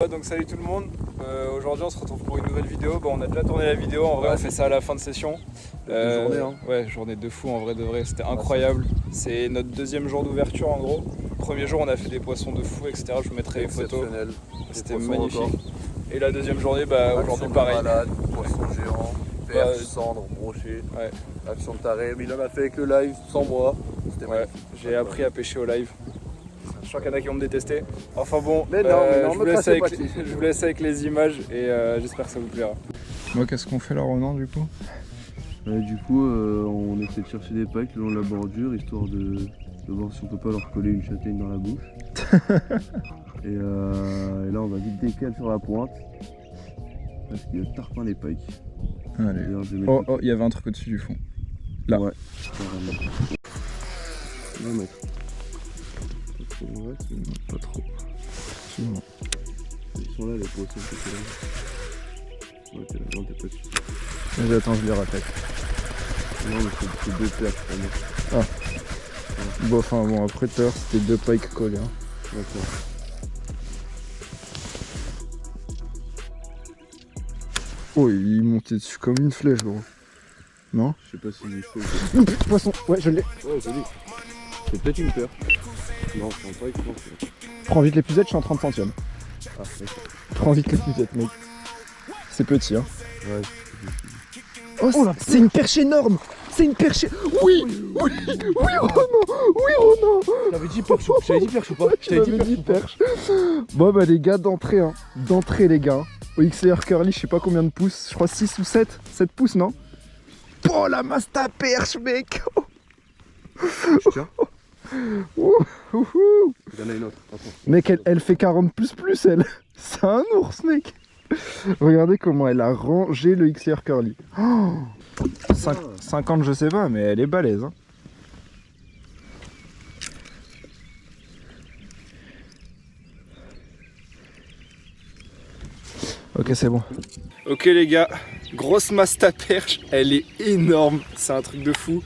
Donc salut tout le monde, aujourd'hui on se retrouve pour une nouvelle vidéo. On a déjà tourné la vidéo, en vrai on fait ça à la fin de session. Journée, hein. Ouais, journée de fou en vrai de vrai, c'était incroyable. C'est notre deuxième jour d'ouverture en gros. Premier jour on a fait des poissons de fou etc, je vous mettrai les photos. C'était magnifique. Encore. Et la deuxième journée, aujourd'hui pareil. Malade, poisson géant, perche, cendre, brochet, ouais. action de taré. Mais il en a fait avec le live sans moi. C'était ouais. J'ai appris à pêcher au live. Je sens qu'il y en a qui vont me détester. Enfin bon, mais non, je vous laisse avec les images et j'espère que ça vous plaira. Moi, qu'est-ce qu'on fait là, Ronan, du coup? On essaie de chercher des packs le long de la bordure, histoire de voir si on peut pas leur coller une châtaigne dans la bouche. et là, on va vite décaler sur la pointe. Parce qu'il y a tarpin des pikes. Allez. Oh, il y avait un truc au-dessus du fond. Là. Ouais, carrément. On va mettre. Pas trop. Ils sont là les poissons que c'est là. Ouais, t'es là, non, t'es pas dessus. Vas-y, attends, je les rattaque. Non, mais c'est deux perches pour moi. Ah. Ouais. Bon, enfin bon, après tout à l'heure c'était deux pikes collés. Hein. D'accord. Oh, il est monté dessus comme une flèche, gros. Non? Je sais pas s'il est chaud. Poisson, ouais, je l'ai. Ouais, joli. C'est peut-être une perche. Non, c'est un pike, je pense. Prends vite l'épuisette, je suis en 30 centièmes. Ah, d'accord. Prends vite l'épuisette, mec. C'est petit, hein. Ouais. Oh, c'est une perche énorme. C'est une perche. Oui, oui, oui, Ronan. Oui, Ronan. J'avais dit perche. Je t'avais dit perche ou pas? Je t'avais dit perche. Bon, bah, les gars, d'entrée, hein. D'entrée, les gars. Au XLR Curly, je sais pas combien de pouces. Je crois 6 ou 7. 7 pouces, non? Oh, la masse ta perche, mec. Je tiens. Il y en a une autre. Attends. Mec, elle fait 40 plus, elle. C'est un ours, mec. Regardez comment elle a rangé le XLR Curly. Oh 50, je sais pas, mais elle est balèze. Hein. Ok, c'est bon. Ok les gars, grosse masse ta perche, elle est énorme, c'est un truc de fou.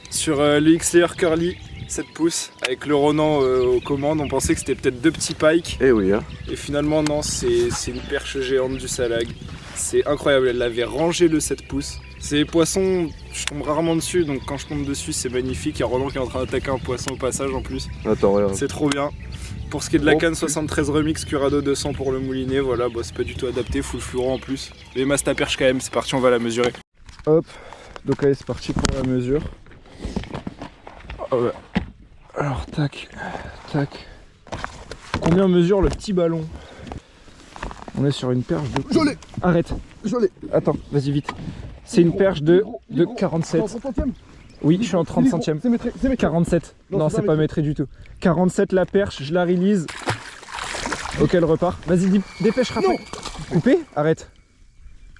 Sur le XLR Curly, 7 pouces, avec le Ronan aux commandes, on pensait que c'était peut-être deux petits pikes. Eh oui, hein. Et finalement non, c'est une perche géante du Salag. C'est incroyable, elle avait rangé le 7 pouces. Ces poissons, je tombe rarement dessus, donc quand je tombe dessus c'est magnifique. Il y a Ronan qui est en train d'attaquer un poisson au passage en plus. Attends, regarde. C'est trop bien. Pour ce qui est de la canne 73 Remix Curado 200 pour le moulinet, voilà, bah, c'est pas du tout adapté, full fluorant en plus. Mais masse ta perche quand même, c'est parti, on va la mesurer. Hop, donc allez c'est parti pour la mesure. Oh, ouais. Alors tac, tac. Combien mesure le petit ballon? On est sur une perche de... Je l'ai. Arrête. Je l'ai. Attends, vas-y vite. C'est une perche de 47. Oui, je suis en 30 centièmes. C'est métré. 47. Non, c'est pas métré du tout. 47 la perche, je la release. Ok, elle repart. Vas-y, dépêche, Raphaël. Coupé? Arrête.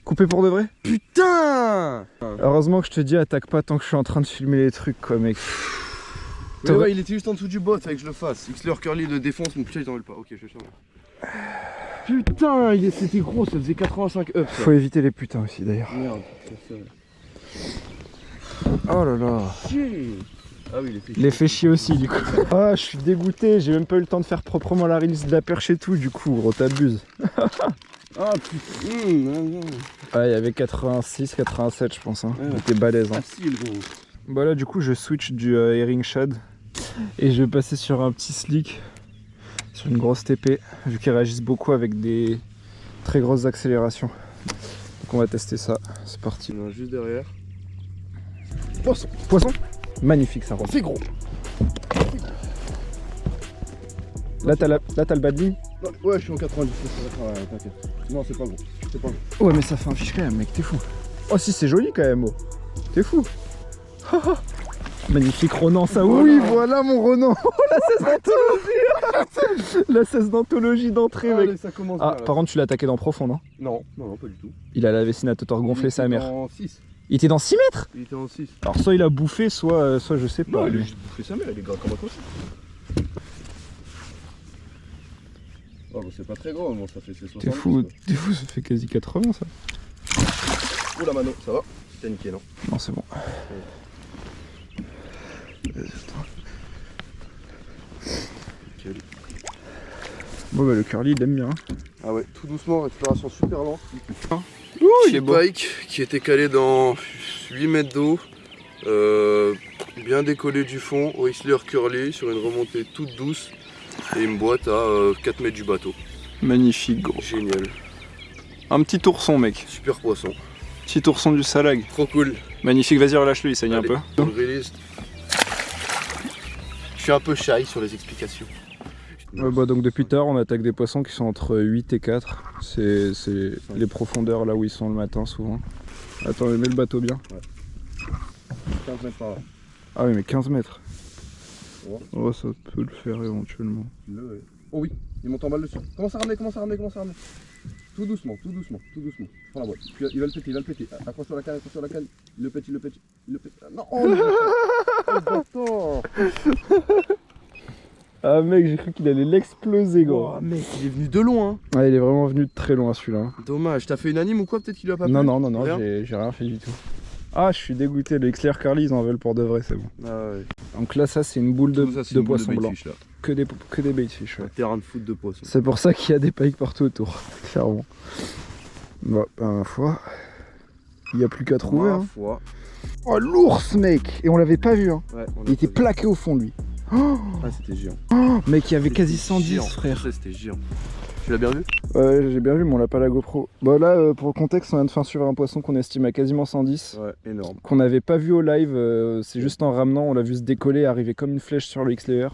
Coupé pour de vrai? Putain! Heureusement que je te dis, attaque pas tant que je suis en train de filmer les trucs, quoi, mec. Mais ouais, il était juste en dessous du bot, fallait que je le fasse. XLR Curly le défonce, mon putain, il t'en veut pas. Ok, je vais changer. Putain, c'était gros, ça faisait 85 up. Faut éviter les putains aussi, d'ailleurs. Merde, c'est ça. Oh là là. Ah oui, les fait chier aussi du coup. Ah, je suis dégoûté, j'ai même pas eu le temps de faire proprement la release de la perche et tout, du coup, gros, t'abuses. Ah putain. Ah, il y avait 86, 87 je pense, hein. Ouais. C'était balèze. Hein. Facile, gros. Bah là, du coup, je switch du herring shad et je vais passer sur un petit slick, sur une grosse TP, vu qu'ils réagissent beaucoup avec des très grosses accélérations. Donc on va tester ça, c'est parti. On a juste derrière. Poisson. Poisson. Magnifique ça, c'est gros. Là t'as le bas de ligne. Ouais, je suis en 90. T'inquiète. Non, c'est pas gros. C'est pas gros. Ouais, mais ça fait un fiche quand même, mec, t'es fou. Oh si, c'est joli quand même, oh. T'es fou. Magnifique Ronan, ça. Oui, voilà mon Ronan. Oh, la 16 d'anthologie. La 16 d'anthologie d'entrée, mec. Ça commence ah, bien, par contre, tu l'as attaqué dans profond, non? Non, pas du tout. Il a la vessie à totor gonflé sa mère. En 6. Il était dans 6 mètres? Il était en 6. Alors soit il a bouffé, soit je sais pas. Non, il a juste bouffé sa mère, il est gras comme un cochon. Oh bah c'est pas très gros, bon, ça fait ses 70. T'es fou, ça fait quasi 80 ça. Oh la mano, ça va? T'as niqué, non? Non, c'est bon. Bon bah le curly il aime bien. Ah ouais, tout doucement, récupération super lente. Il est beau. Pike qui était calé dans 8 mètres d'eau, bien décollé du fond, Whistler curly sur une remontée toute douce et une boîte à 4 mètres du bateau. Magnifique gros. Génial. Un petit ourson mec. Super poisson. Petit ourson du Salag. Trop cool. Magnifique, vas-y relâche-le, il saigne un Allez, peu. on le release. Je suis un peu shy sur les explications. Ouais, bah donc depuis tard on attaque des poissons qui sont entre 8 et 4. C'est les profondeurs là où ils sont le matin souvent. Attends, mets le bateau bien. Ouais. 15 mètres par là. Ah oui mais 15 mètres. Ouais. Oh ça peut le faire éventuellement. Oh oui, il monte en balle dessus. Commence à ramener, commence à ramener, commence à ramener. Tout doucement, tout doucement, tout doucement. Prends la boîte. Puis, il va le péter, il va le péter. Accroche sur la canne, accroche sur la canne. Il le pète, il le pète, il le pète. Non, oh le bâtard. Ah mec, j'ai cru qu'il allait l'exploser gros. Oh mec, il est venu de loin. Ouais, il est vraiment venu de très loin celui-là. Dommage, t'as fait une anime ou quoi? Peut-être qu'il lui a pas plu? Non, non, non, non, Rien j'ai rien fait du tout. Ah, je suis dégoûté, les XLR Curly ils en veulent pour de vrai, c'est bon. Ah ouais. Donc là, ça c'est une boule de, Ça, c'est de une boule poisson blanc. baitfish, là. Que des baitfish, ouais. Un terrain de foot de poisson. C'est pour ça qu'il y a des pikes partout autour, clairement. Bon, ma foi, il n'y a plus qu'à trouver. Ma Hein. foi. Oh, l'ours, mec! Et on l'avait pas vu, hein. Ouais, on Il était plaqué au fond, lui. Oh, Ah, c'était géant. mec, il y avait quasi C'était 110, géant. frère. Ça, c'était géant. Tu l'as bien vu? Ouais, j'ai bien vu, mais on l'a pas la GoPro. Bon, là, pour le contexte, on vient de faire suivre un poisson qu'on estime à quasiment 110. Ouais, énorme. Qu'on n'avait pas vu au live, c'est juste en ramenant, on l'a vu se décoller, arriver comme une flèche sur le XLR.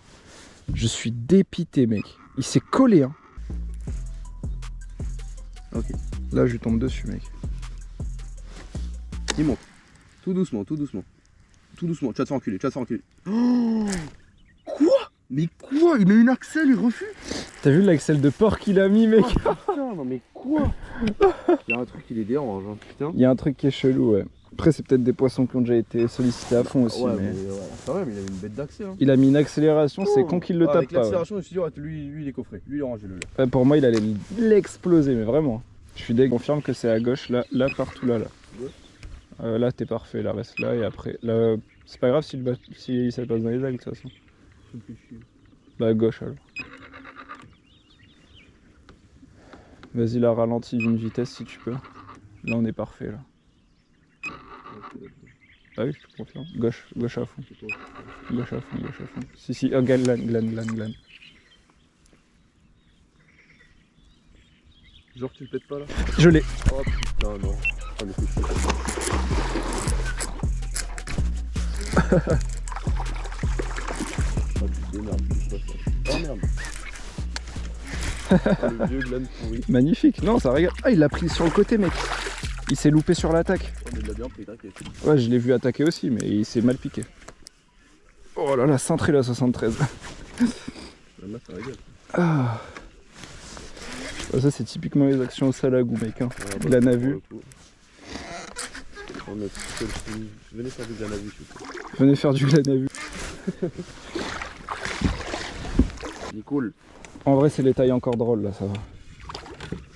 Je suis dépité, mec. Il s'est collé, hein. Ok. Là, je lui tombe dessus, mec. Il monte. Tout doucement, tout doucement. Tout doucement, tu vas te faire enculer, tu vas te faire enculer. Oh quoi? Mais quoi? Il met une axelle, il refuse? T'as vu l'axelle de porc qu'il a mis, mec? Oh, putain, non mais quoi? Il y a un truc qui les dérange, hein, putain. Il y a un truc qui est chelou, ouais. Après, c'est peut-être des poissons qui ont déjà été sollicités à fond aussi. Ouais, mais... quand même, il avait une bête d'accès. Hein. Il a mis une accélération, c'est con qu'il le tape avec pas. Ouais. l'accélération, je me suis dit, ouais, lui, il est coffré. Lui, il est rangé, le Ouais, pour moi, il allait l'exploser, mais vraiment. Je suis deg. Confirme que c'est à gauche, là, partout, là. Ouais. Là, t'es parfait, là, reste là, et après. Là, c'est pas grave si ça passe dans les algues, de toute façon. Bah, à gauche, alors. Vas-y, là, ralentis d'une vitesse si tu peux. Là, on est parfait, là. Ah oui, je te confirme. Gauche à fond. Gauche à fond, gauche à fond. Si, oh, glane. Genre, tu le pètes pas là? Je l'ai. Oh putain, non. Ah, mais c'est chaud. Ah, tu t'énerves, c'est pas ça. Oh merde. Ah, le vieux glane pourri. Magnifique. Non, ça regarde. Ah, il l'a pris sur le côté, mec. Il s'est loupé sur l'attaque. Oh, mais il l'a bien pris, t'inquiète. Ouais, je l'ai vu attaquer aussi, mais il s'est mal piqué. Oh là là, cintré la 73. Là, ça régale. Ah. Ça, c'est typiquement les actions au salagou, mec. Hein. Ouais, Il en a vu. On a tout seul fini. Venez faire du glane à vue, s'il vous plaît. Venez faire du glane à vue. Il est cool. En vrai, c'est les tailles encore drôles, là, ça va.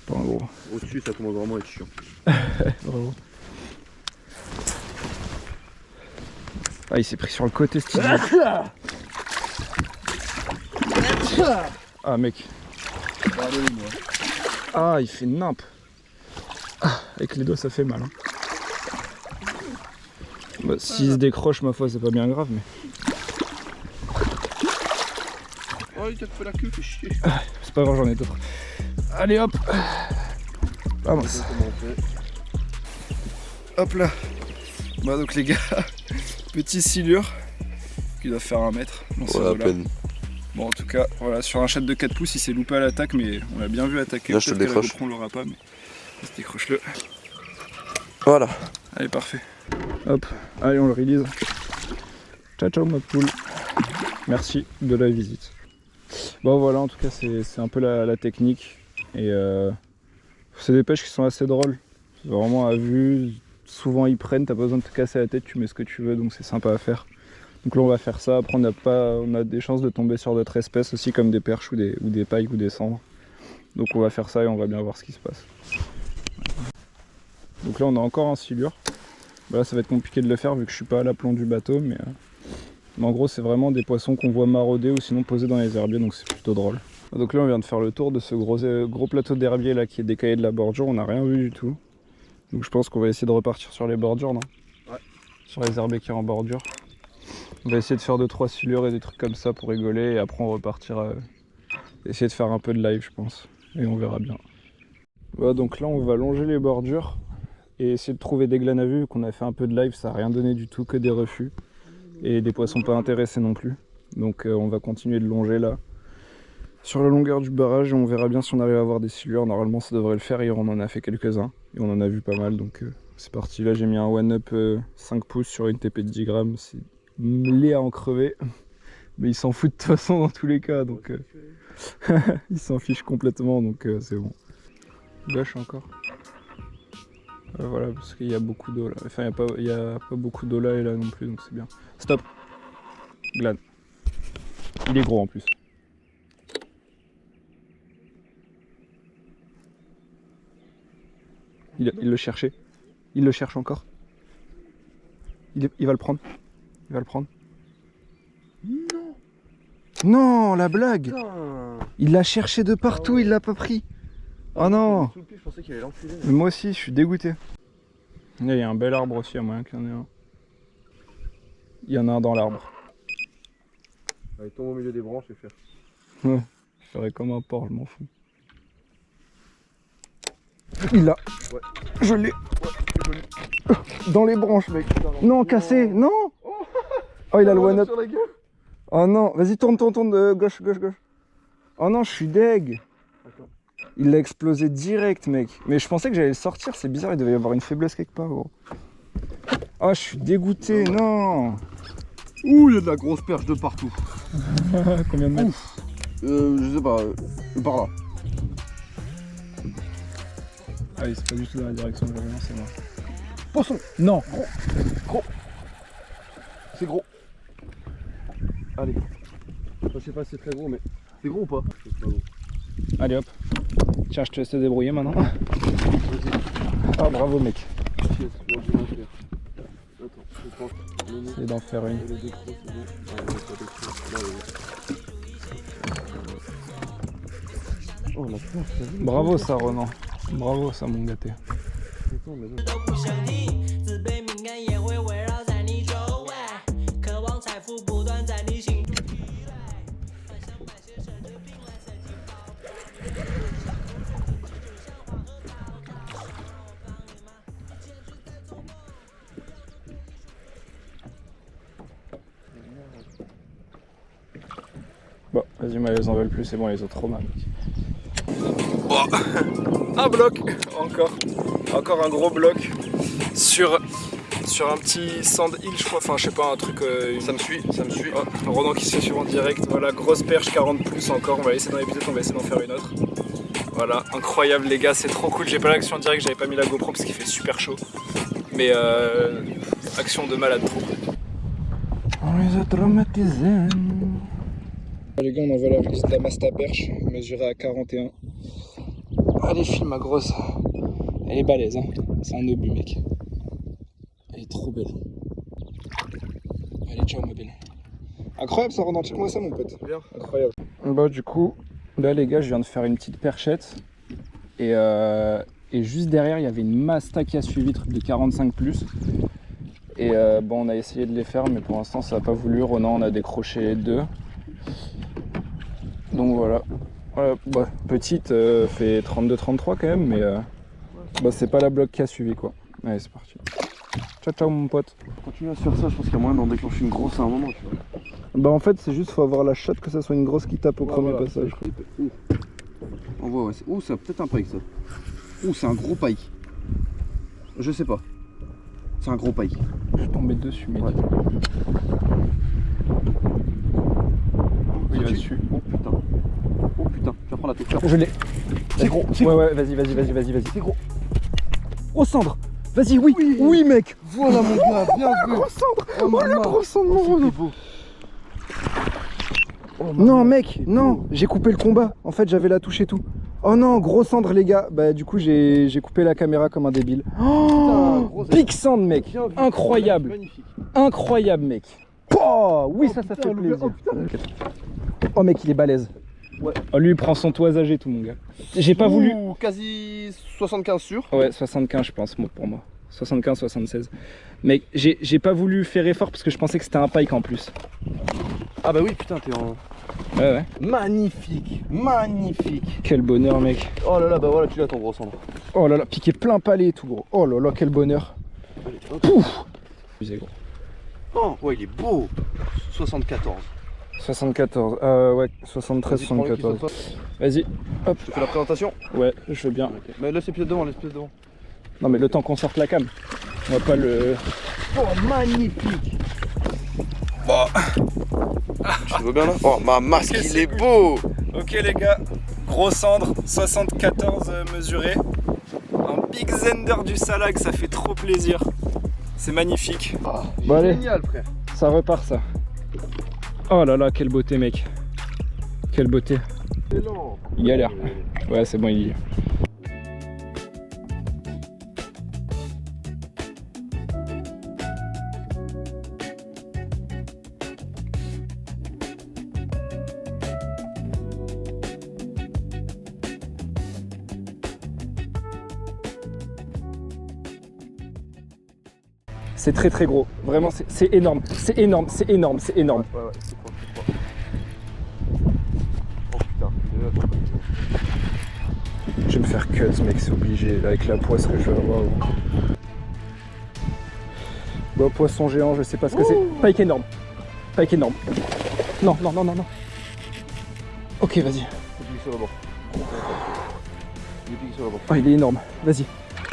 Pas en gros. Au-dessus, ça commence vraiment à être chiant. Bravo. Ah, il s'est pris sur le côté, ce type. Ah, mec. Ah, il fait nimp. Ah, avec les doigts, ça fait mal. Hein. Bah, s'il se décroche, ma foi, c'est pas bien grave, mais. Oh, il t'a fait la queue, fais chier. Ah, c'est pas grave, j'en ai d'autres. Allez, hop. Ah, mince. Hop là. Bah, donc, les gars, petit silure qui doit faire 1 mètre. Ouais, à peine. Bon, en tout cas, voilà, sur un chat de 4 pouces, il s'est loupé à l'attaque, mais on l'a bien vu attaquer. Là, je te le décroche. On l'aura pas, mais décroche-le. Voilà. Allez, parfait. Hop, allez, on le release. Ciao, ciao, ma poule. Merci de la visite. Bon, voilà, en tout cas, c'est un peu la technique. Et c'est des pêches qui sont assez drôles. C'est vraiment à vue. Souvent, ils prennent, t'as pas besoin de te casser la tête, tu mets ce que tu veux, donc c'est sympa à faire. Donc là on va faire ça, après on a des chances de tomber sur d'autres espèces aussi comme des perches ou des pailles ou des cendres. Donc on va faire ça et on va bien voir ce qui se passe. Donc là on a encore un silure. Là ça va être compliqué de le faire vu que je suis pas à l'aplomb du bateau, mais en gros c'est vraiment des poissons qu'on voit marauder ou sinon posés dans les herbiers, donc c'est plutôt drôle. Donc là on vient de faire le tour de ce gros plateau d'herbier là qui est décalé de la bordure, on n'a rien vu du tout. Donc je pense qu'on va essayer de repartir sur les bordures, non? Ouais. Sur les herbiers qui sont en bordure. On va essayer de faire 2-3 silures et des trucs comme ça pour rigoler et après on repartira essayer de faire un peu de live je pense. Et on verra bien. Voilà, donc là on va longer les bordures et essayer de trouver des glanes à vue. Qu'on a fait un peu de live, ça n'a rien donné du tout, que des refus. Et des poissons pas intéressés non plus. Donc on va continuer de longer là. Sur la longueur du barrage, on verra bien si on arrive à avoir des silures. Normalement ça devrait le faire, hier on en a fait quelques-uns. Et on en a vu pas mal, donc c'est parti. Là j'ai mis un one-up 5 pouces sur une TP de 10 grammes. C'est laid à en crever. Mais il s'en fout de toute façon dans tous les cas, donc il s'en fiche complètement, donc c'est bon. Lâche encore. Voilà, parce qu'il y a beaucoup d'eau là. Enfin il n'y a pas beaucoup d'eau là et là non plus, donc c'est bien. Stop. Glane. Il est gros en plus. Il le cherchait. Il le cherche encore. Il va le prendre. Il va le prendre. Non. Non, la blague. Putain. Il l'a cherché de partout, il l'a pas pris. Oh non. Sous le pied, je pensais qu'il allait l'enculer. Mais moi aussi, je suis dégoûté. Là, il y a un bel arbre aussi, à moyen qu'il y en ait un. Il y en a un dans l'arbre. Il tombe au milieu des branches et faire. Ouais, je ferais comme un porc, je m'en fous. Il l'a. Ouais. Je l'ai. Ouais, dans les branches, mec. Non, cassé. Non. Oh, il a le one-up. Oh non, vas-y, tourne de gauche. Oh non, je suis deg. Il l'a explosé direct, mec. Mais je pensais que j'allais le sortir, c'est bizarre, il devait y avoir une faiblesse quelque part, gros. Oh, je suis dégoûté, non. Ouh, il y a de la grosse perche de partout. Combien de mètres? Je sais pas, par là. Ah oui, c'est pas du tout dans la direction de l'Orient, c'est moi. Poisson. Non. Gros. C'est gros. Allez. Je sais pas si c'est très gros, mais c'est gros ou pas? Allez hop. Tiens, je te laisse te débrouiller maintenant. Ah, bravo, mec. Essaye d'en faire une. Oh, la planche, t'as vu? Bravo ça, Ronan. Bravo ça, mon gâté. Bon, vas-y, moi ils en veulent plus, c'est bon, ils ont trop mal. Oh, un bloc, encore un gros bloc sur un petit sand hill, je crois, enfin je sais pas, un truc. Ça me suit. Oh, Ronan qui se fait suivre en direct, voilà, grosse perche 40 plus encore, on va essayer dans l'épisode, on va essayer d'en faire une autre. Voilà, incroyable les gars, c'est trop cool, j'ai pas l'action en direct, j'avais pas mis la GoPro parce qu'il fait super chaud. Mais action de malade, trop cool. On les a traumatisés. Les gars, on envoie la valise de la Masta perche, mesurée à 41. Allez, filme ma grosse. Elle est balèze, hein. C'est un obus, mec. Elle est trop belle. Allez, ciao, ma belle. Incroyable, ça rentre. Check-moi ça, mon pote. Bien. Incroyable. Bah, du coup, là, les gars, je viens de faire une petite perchette. Et juste derrière, il y avait une Masta qui a suivi, truc de 45 plus. Et bon, on a essayé de les faire, mais pour l'instant, ça n'a pas voulu. Ronan, on a décroché 2. Donc voilà. Bah, petite fait 32-33 quand même, mais bah, c'est pas la bloc qui a suivi quoi. Allez, c'est parti. Ciao ciao mon pote. Continue à se faire ça, je pense qu'il y a moyen d'en déclencher une grosse à un moment, tu vois. Bah en fait c'est juste faut avoir la shot que ça soit une grosse qui tape au premier passage. On voit, ouais. Ouh, c'est peut-être un pike ça. Ouh, c'est un gros pike. Je sais pas. C'est un gros pike. Je suis tombé dessus, mec. Ouais. Il va dessus. Oh putain. Oh putain, je vais prendre la tête. Je l'ai. C'est gros. Ouais, vas-y. C'est gros. Oh cendre. Vas-y, oui mec. Voilà mon gars, bien vu. Gros cendre. Oh le gros cendre, mon Ronan. beau. Oh, non mec, non, j'ai coupé le combat. En fait j'avais la touche et tout. Oh non, gros cendre les gars. Bah du coup j'ai coupé la caméra comme un débile. Oh, big sand mec. Incroyable. Magnifique. Incroyable mec. Oh oui, ça fait plaisir. Oh mec, il est balèze. Ouais. Oh, lui il prend son toisage et tout mon gars. J'ai pas voulu. Quasi 75 sûr. Ouais 75 je pense moi, pour moi. 75-76. Mais j'ai pas voulu faire effort parce que je pensais que c'était un pike en plus. Ah bah oui putain t'es en... Ouais ouais. Magnifique, magnifique. Quel bonheur mec. Oh là là bah voilà tu l'as ton gros cendre. Oh là là, piqué plein palais et tout gros. Oh là là, quel bonheur. Allez, hop. Pouf. Gros. Oh ouais il est beau. 74. 74, ouais, 73, Vas-y, prends-le, 74. qui Vas-y, hop. Je fais la présentation. Ouais, je veux bien. Okay. Mais laisse les pieds devant, laisse les pieds devant. Non mais le temps qu'on sorte la cam. On va pas le... Oh magnifique. Bon. Tu veux bien là? Oh ma masque Okay, il est beau. Ok les gars, gros cendre, 74 mesuré. Un big zender du Salag, ça fait trop plaisir. C'est magnifique. Oh, bon, allez. Génial frère. Ça repart ça. Oh là là, quelle beauté mec. Quelle beauté. Il galère. Ouais c'est bon, il y est. C'est très très gros, vraiment c'est énorme, c'est énorme, c'est énorme, c'est énorme. Ouais, ouais, c'est quoi, c'est quoi. Oh putain, je vais me faire cut mec, c'est obligé, là, avec la poisse que je vais avoir. Bon, poisson géant, je sais pas ce que c'est. Pike énorme, pike énorme. Non, non, non, non, non. Ok, vas-y. Il pique sur le bord. Il pique sur le bord. Oh, il est énorme, vas-y.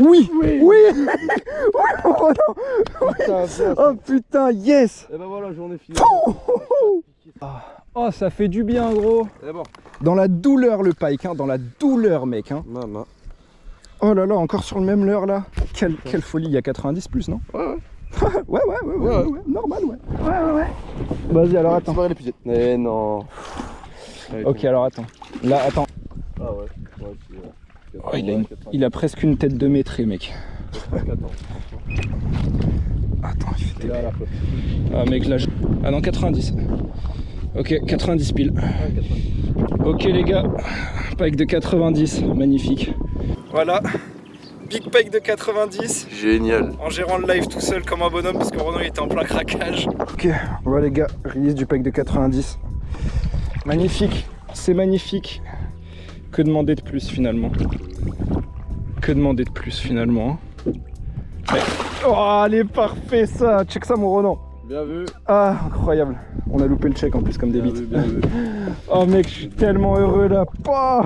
Oui, oui, oui, oui, oh non, Putain, oui. Oh putain, yes. Et ben voilà, j'en ai fini. Oh, ça fait du bien, gros. C'est bon. Dans la douleur, le pike, hein, dans la douleur, mec. Hein. Maman. Oh là là, encore sur le même leurre, là. Quelle folie, il y a 90 plus, non? Ouais, ouais. ouais, normal, ouais. Ouais. Vas-y, alors attends. C'est pas l'épuisé. Eh non. Ok, alors attends. Là, attends. Ah ouais. Oh, il a presque une tête de maîtrise, mec. Attends, il fait des... Ah mec, là... Ah non, 90. Ok, 90 piles. Ok les gars, pike de 90, magnifique. Voilà, big pike de 90. Génial. En gérant le live tout seul comme un bonhomme parce que Renaud était en plein craquage. Ok, voilà les gars, release du pike de 90. Magnifique, c'est magnifique. Que demander de plus finalement? Que demander de plus finalement? Mais... Oh, elle est parfait ça! Check ça mon Renan! Bien vu! Ah, incroyable! On a loupé le check en plus comme des bites. Bien vu. Oh mec, je suis tellement heureux là! Oh,